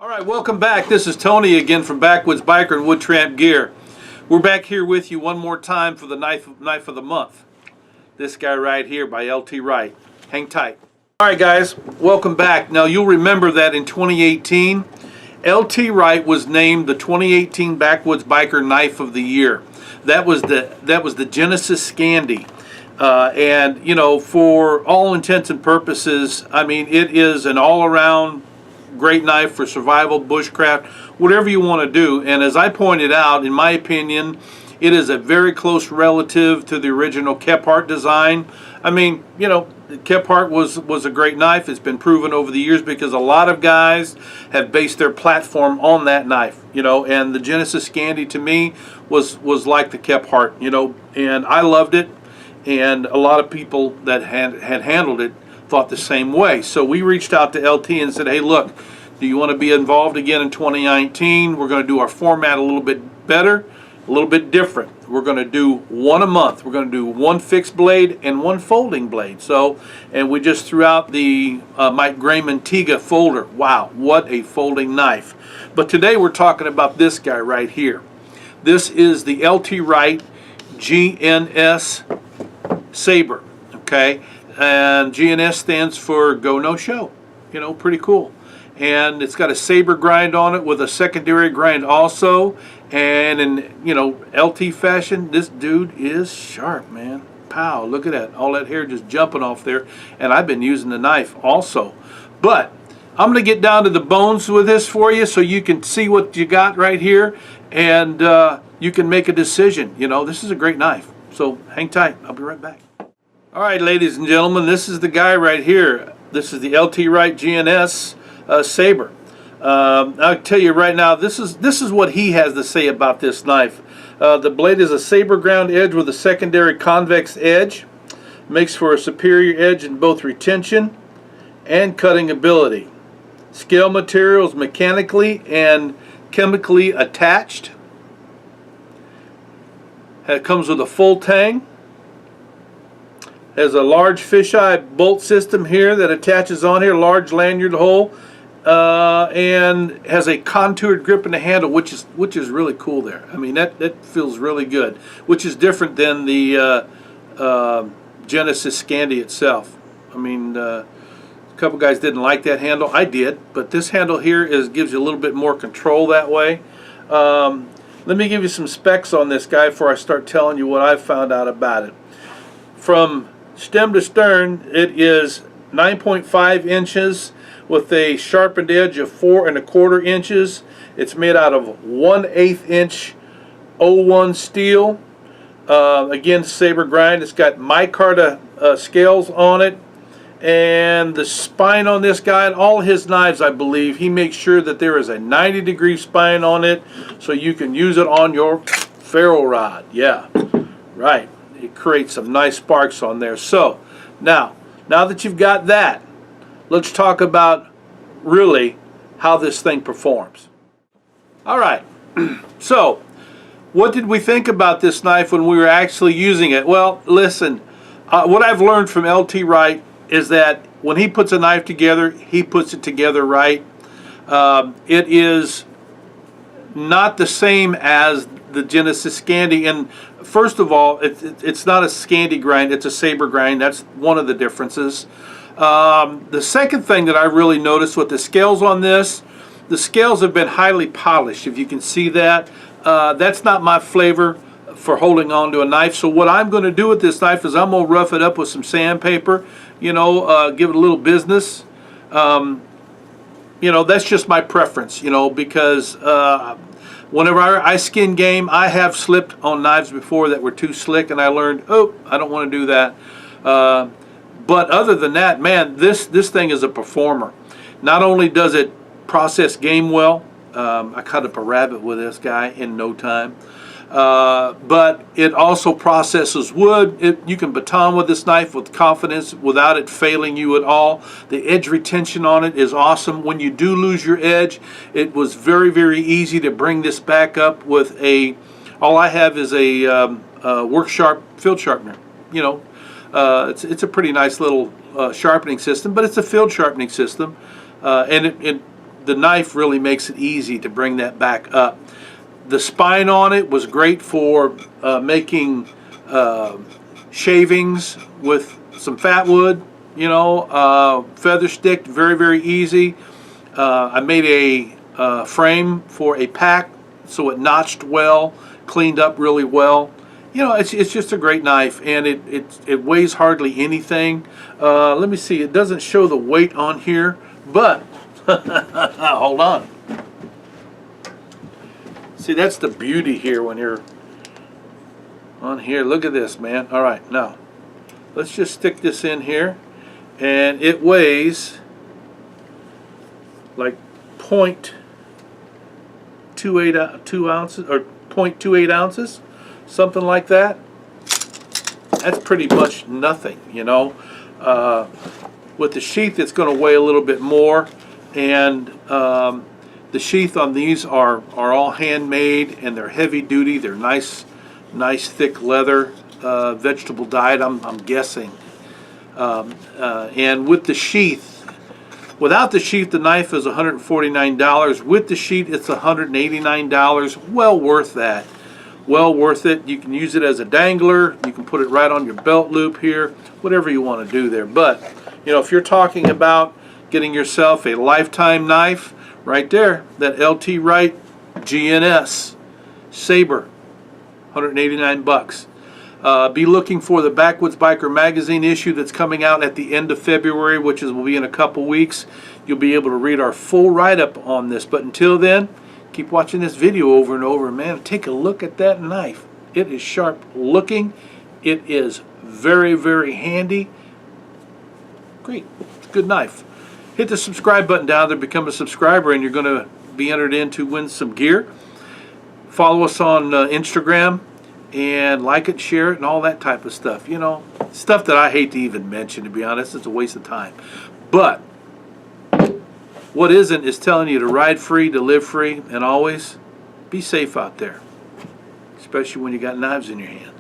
All right, welcome back. This is Tony again from Backwoods Biker and Wood Tramp Gear. We're back here with you one more time for the knife of the month. This guy right here by LT Wright. Hang tight. All right, guys, welcome back. Now you'll remember that in 2018, LT Wright was named the 2018 Backwoods Biker Knife of the Year. That was the Genesis Scandi. And you know, for all intents and purposes, I mean, it is an all-around great knife for survival, bushcraft, whatever you want to do. And as I pointed out, in my opinion, it is a very close relative to the original Kephart design. I mean, you know, Kephart was a great knife. It's been proven over the years because a lot of guys have based their platform on that knife, you know, and the Genesis Scandi to me was like the Kephart, you know, and I loved it, and a lot of people that had handled it thought the same way. So we reached out to LT and said, hey, look, do you want to be involved again in 2019? We're going to do our format a little bit better, a little bit different. We're going to do one a month. We're going to do one fixed blade and one folding blade. So, and we just threw out the Mike Gray Mantiga folder. Wow, what a folding knife. But today we're talking about this guy right here. This is the LT Wright GNS Saber, okay? And GNS stands for Go No Show. You know, pretty cool. And it's got a saber grind on it with a secondary grind also. And in, you know, LT fashion, this dude is sharp, man. Pow, look at that. All that hair just jumping off there. And I've been using the knife also. But I'm going to get down to the bones with this for you so you can see what you got right here. And you can make a decision. You know, this is a great knife. So hang tight. I'll be right back. All right, ladies and gentlemen, this is the guy right here. This is the LT Wright GNS Saber. I'll tell you right now, this is what he has to say about this knife. The blade is a saber ground edge with a secondary convex edge. Makes for a superior edge in both retention and cutting ability. Scale materials mechanically and chemically attached. It comes with a full tang. Has a large fisheye bolt system here that attaches on here, large lanyard hole, and has a contoured grip in the handle, which is really cool there. I mean, that feels really good, which is different than the Genesis Scandi itself. I mean, a couple guys didn't like that handle. I did, but this handle here gives you a little bit more control that way. Let me give you some specs on this guy before I start telling you what I've found out about it. From stem to stern, it is 9.5 inches with a sharpened edge of 4 1/4 inches. It's made out of 1/8 inch 01 steel. Again, saber grind. It's got micarta scales on it. And the spine on this guy, and all his knives, I believe, he makes sure that there is a 90-degree spine on it so you can use it on your ferro rod. Yeah, right. It creates some nice sparks on there. So now that you've got that, let's talk about really how this thing performs. All right, so what did we think about this knife when we were actually using it? Well, listen, what I've learned from LT Wright is that when he puts a knife together, he puts it together right. It is not the same as the Genesis Scandi, and first of all, it's not a Scandi grind, it's a saber grind. That's one of the differences. The second thing that I really noticed with the scales on this, the scales have been highly polished, if you can see that. That's not my flavor for holding on to a knife, so what I'm going to do with this knife is I'm going to rough it up with some sandpaper, you know, give it a little business. You know, that's just my preference, you know, because whenever I skin game, I have slipped on knives before that were too slick, and I learned, oh, I don't want to do that. But other than that, man, this thing is a performer. Not only does it process game well, I cut up a rabbit with this guy in no time, but it also processes wood. You can baton with this knife with confidence without it failing you at all. The edge retention on it is awesome. When you do lose your edge, it was very, very easy to bring this back up with all I have is a work sharp field sharpener. You know, it's a pretty nice little sharpening system, but it's a field sharpening system, and the knife really makes it easy to bring that back up. The spine on it was great for making shavings with some fat wood, you know, feather stick, very, very easy. I made a frame for a pack so it notched well, cleaned up really well. You know, it's just a great knife, and it weighs hardly anything. Let me see, it doesn't show the weight on here, but hold on. See, that's the beauty here when you're on here. Look at this, man. All right, now let's just stick this in here, and it weighs like 0.28 ounces or 0.28 ounces, something like that. That's pretty much nothing, you know. With the sheath, it's going to weigh a little bit more, and the sheath on these are all handmade, and they're heavy duty. They're nice thick leather, vegetable dyed, I'm guessing. And with the sheath, without the sheath, the knife is $149. With the sheath, it's $189. Well worth that. Well worth it. You can use it as a dangler. You can put it right on your belt loop here, whatever you want to do there. But, you know, if you're talking about getting yourself a lifetime knife, right there, that LT Wright GNS Saber, 189 bucks. Be looking for the Backwoods Biker magazine issue that's coming out at the end of February, which will be in a couple weeks. You'll be able to read our full write-up on this. But until then, keep watching this video over and over. Man, take a look at that knife. It is sharp looking. It is very, very handy. Great. It's a good knife. Hit the subscribe button down there, become a subscriber, and you're going to be entered in to win some gear. Follow us on Instagram, and like it, share it, and all that type of stuff. You know, stuff that I hate to even mention, to be honest. It's a waste of time. But what isn't is telling you to ride free, to live free, and always be safe out there, especially when you got knives in your hand.